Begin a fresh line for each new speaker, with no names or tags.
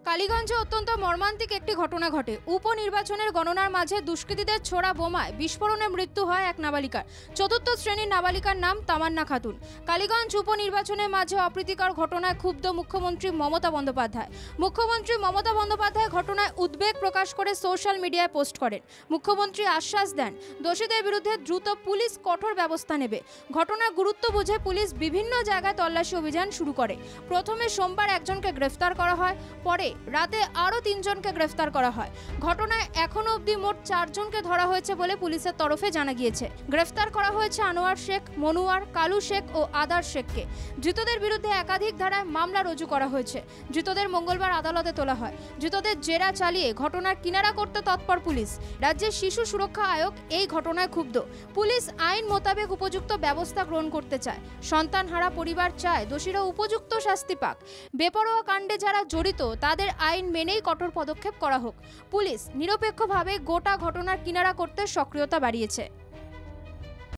কালীগঞ্জে অত্যন্ত মর্মান্তিক একটি ঘটনা ঘটে। উপনির্বাচনের গণনার মাঝে দুষ্কৃতীদের ছোড়া বোমায় বিস্ফোরণে মৃত্যু হয় এক নাবালিকার। চতুর্থ শ্রেণীর নাবালিকার নাম তামান্না খাতুন। কালীগঞ্জ উপনির্বাচনের মাঝে অপ্রীতিকর ঘটনায় ক্ষুব্ধ মুখ্যমন্ত্রী মমতা বন্দ্যোপাধ্যায়। মুখ্যমন্ত্রী মমতা বন্দ্যোপাধ্যায় ঘটনায় উদ্বেগ প্রকাশ করে সোশ্যাল মিডিয়ায় পোস্ট করেন। মুখ্যমন্ত্রী আশ্বাস দেন, দোষীদের বিরুদ্ধে দ্রুত পুলিশ কঠোর ব্যবস্থা নেবে। ঘটনার গুরুত্ব বুঝে পুলিশ বিভিন্ন জায়গায় তল্লাশি অভিযান শুরু করে। প্রথমে সোমবার একজনকে গ্রেফতার করা হয়, পরে রাতে আরও 3 জনকে গ্রেফতার করা হয়। ঘটনায় এখনো অবধি মোট 4 জনকে ধরা হয়েছে বলে পুলিশের তরফে জানা গিয়েছে। গ্রেফতার করা হয়েছে আনোয়ার শেখ, মনুয়ার, কালু শেখ ও আদার শেখকে। ধৃতদের বিরুদ্ধে একাধিক ধারায় মামলা রুজু করা হয়েছে। ধৃতদের মঙ্গলবার আদালতে তোলা হয়। ধৃতদের জেরা চালিয়ে ঘটনার কিনারা করতে তৎপর পুলিশ। রাজ্যের শিশু সুরক্ষা আয়োগ এই ঘটনায় ক্ষুব্ধ। পুলিশ আইন মোতাবেক উপযুক্ত ব্যবস্থা গ্রহণ করতে চায়। সন্তানহারা পরিবার চায় দোষীরা উপযুক্ত শাস্তি পাক। বেপরোয়া কাণ্ডে যারা জড়িত তাদের আইন মেনেই কঠোর পদক্ষেপ করা হোক। পুলিশ নিরপেক্ষভাবে গোটা ঘটনার কিনারা করতে সক্রিয়তা বাড়িয়েছে।